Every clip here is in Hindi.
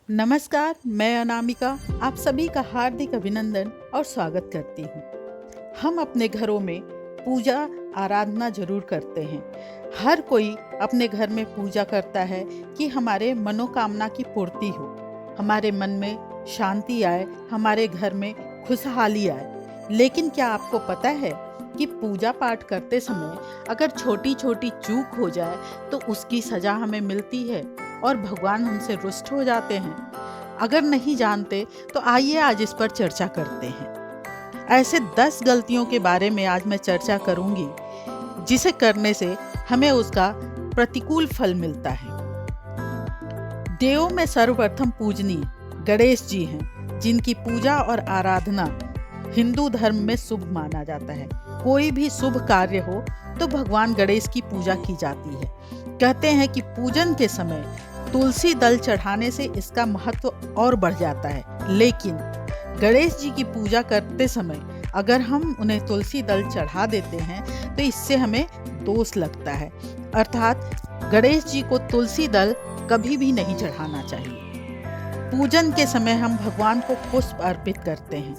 नमस्कार, मैं अनामिका आप सभी का हार्दिक अभिनंदन और स्वागत करती हूँ। हम अपने घरों में पूजा आराधना जरूर करते हैं। हर कोई अपने घर में पूजा करता है कि हमारे मनोकामना की पूर्ति हो, हमारे मन में शांति आए, हमारे घर में खुशहाली आए। लेकिन क्या आपको पता है कि पूजा पाठ करते समय अगर छोटी छोटी चूक हो जाए तो उसकी सजा हमें मिलती है और भगवान हमसे रुष्ट हो जाते हैं। अगर नहीं जानते तो आइए आज इस पर चर्चा करते हैं। ऐसे 10 गलतियों के बारे में आज मैं चर्चा करूंगी जिसे करने से हमें उसका प्रतिकूल फल मिलता है। देवों में सर्वप्रथम पूजनीय गणेश जी हैं, जिनकी पूजा और आराधना हिंदू धर्म में शुभ माना जाता है। कोई भी शुभ कार्य हो तो भगवान गणेश की पूजा की जाती है। कहते हैं कि पूजन के समय तुलसी दल चढ़ाने से इसका महत्व और बढ़ जाता है। लेकिन गणेश जी की पूजा करते समय अगर हम उन्हें तुलसी दल चढ़ा देते हैं तो इससे हमें दोष लगता है, अर्थात गणेश जी को तुलसी दल कभी भी नहीं चढ़ाना चाहिए। पूजन के समय हम भगवान को पुष्प अर्पित करते हैं।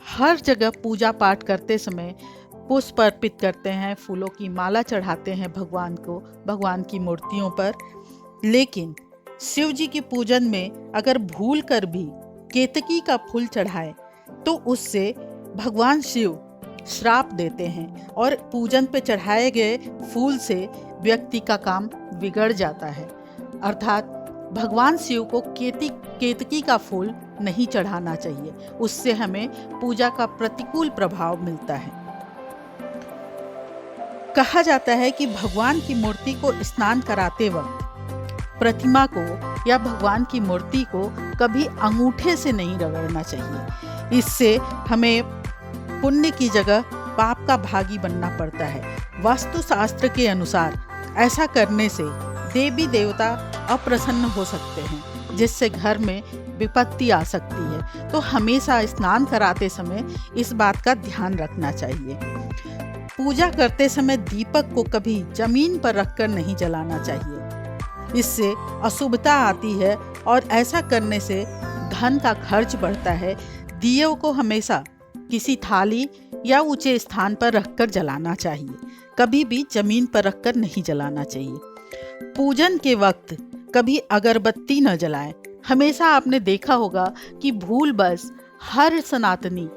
हर जगह पूजा पाठ करते समय पुष्प अर्पित करते हैं, फूलों की माला चढ़ाते हैं भगवान को, भगवान की मूर्तियों पर। लेकिन शिव जी की पूजन में अगर भूल कर भी केतकी का फूल चढ़ाए तो उससे भगवान शिव श्राप देते हैं और पूजन पे चढ़ाए गए फूल से व्यक्ति का काम बिगड़ जाता है। अर्थात भगवान शिव को केतकी का फूल नहीं चढ़ाना चाहिए, उससे हमें पूजा का प्रतिकूल प्रभाव मिलता है। कहा जाता है कि भगवान की मूर्ति को स्नान कराते वक्त प्रतिमा को या भगवान की मूर्ति को कभी अंगूठे से नहीं रगड़ना चाहिए। इससे हमें पुण्य की जगह पाप का भागी बनना पड़ता है। वास्तुशास्त्र के अनुसार ऐसा करने से देवी देवता अप्रसन्न हो सकते हैं, जिससे घर में विपत्ति आ सकती है। तो हमेशा स्नान कराते समय इस बात का ध्यान रखना चाहिए। पूजा करते समय दीपक को कभी जमीन पर रखकर नहीं जलाना चाहिए, इससे अशुभता आती है और ऐसा करने से धन का खर्च बढ़ता है। दियों को हमेशा किसी थाली या ऊंचे स्थान पर रखकर जलाना चाहिए, कभी भी जमीन पर रखकर नहीं जलाना चाहिए। पूजन के वक्त कभी अगरबत्ती न जलाएं। हमेशा आपने देखा होगा कि भूल बस हर सनातनी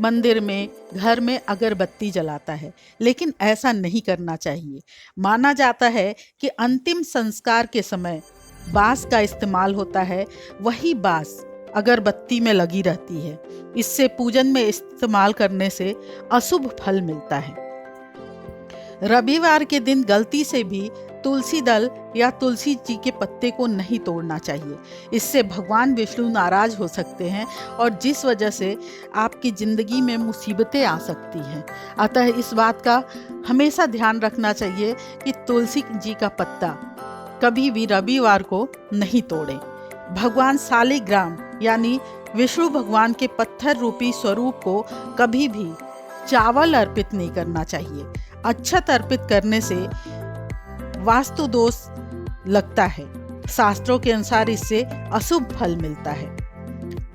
मंदिर में, घर में अगरबत्ती जलाता है, लेकिन ऐसा नहीं करना चाहिए। माना जाता है कि अंतिम संस्कार के समय बांस का इस्तेमाल होता है, वही बांस अगरबत्ती में लगी रहती है। इससे पूजन में इस्तेमाल करने से अशुभ फल मिलता है। रविवार के दिन गलती से भी तुलसी दल या तुलसी जी के पत्ते को नहीं तोड़ना चाहिए। इससे भगवान विष्णु नाराज हो सकते हैं और जिस वजह से आपकी जिंदगी में मुसीबतें आ सकती हैं। अतः इस बात का हमेशा ध्यान रखना चाहिए कि तुलसी जी का पत्ता कभी भी रविवार को नहीं तोड़ें। भगवान शालिग्राम यानी विष्णु भगवान के पत्थर रूपी स्वरूप को कभी भी चावल अर्पित नहीं करना चाहिए। अक्षत अर्पित करने से वास्तु दोष लगता है। शास्त्रों के अनुसार इससे अशुभ फल मिलता है।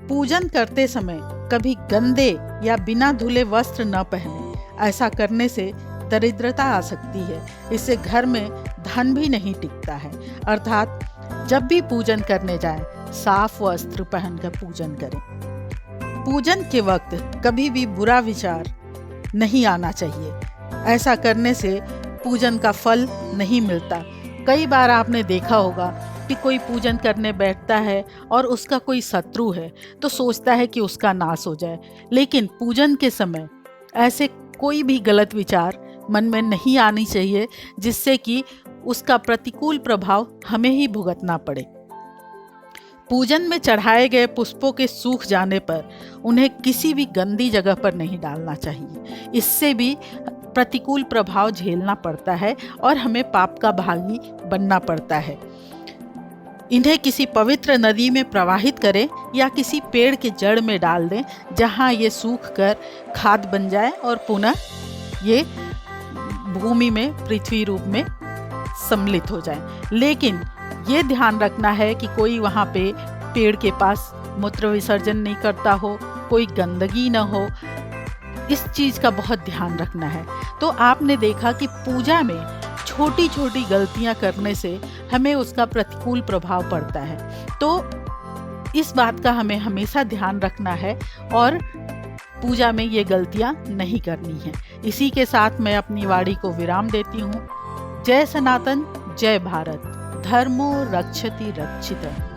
पूजन करते समय कभी गंदे या बिना धुले वस्त्र न पहने। ऐसा करने से दरिद्रता आ सकती है, इससे घर में धन भी नहीं टिकता है। अर्थात जब भी पूजन करने जाएं, साफ वस्त्र पहनकर पूजन करें। पूजन के वक्त कभी भी बुरा विचार नहीं आना चाहिए। ऐसा करने से पूजन का फल नहीं मिलता। कई बार आपने देखा होगा कि कोई पूजन करने बैठता है और उसका कोई शत्रु है तो सोचता है कि उसका नाश हो जाए। लेकिन पूजन के समय ऐसे कोई भी गलत विचार मन में नहीं आनी चाहिए, जिससे कि उसका प्रतिकूल प्रभाव हमें ही भुगतना पड़े। पूजन में चढ़ाए गए पुष्पों के सूख जाने पर उन्हें किसी भी गंदी जगह पर नहीं डालना चाहिए। इससे भी प्रतिकूल प्रभाव झेलना पड़ता है और हमें पाप का भागी बनना पड़ता है। इन्हें किसी पवित्र नदी में प्रवाहित करें या किसी पेड़ के जड़ में डाल दें, जहां ये सूख कर खाद बन जाए और पुनः ये भूमि में पृथ्वी रूप में सम्मिलित हो जाए। लेकिन ये ध्यान रखना है कि कोई वहाँ पे पेड़ के पास मूत्र विसर्जन नहीं करता हो, कोई गंदगी न हो। इस चीज़ का बहुत ध्यान रखना है। तो आपने देखा कि पूजा में छोटी छोटी गलतियां करने से हमें उसका प्रतिकूल प्रभाव पड़ता है। तो इस बात का हमें हमेशा ध्यान रखना है और पूजा में ये गलतियां नहीं करनी है। इसी के साथ मैं अपनी वाणी को विराम देती हूँ। जय सनातन, जय भारत। धर्मो रक्षति रक्षितम्।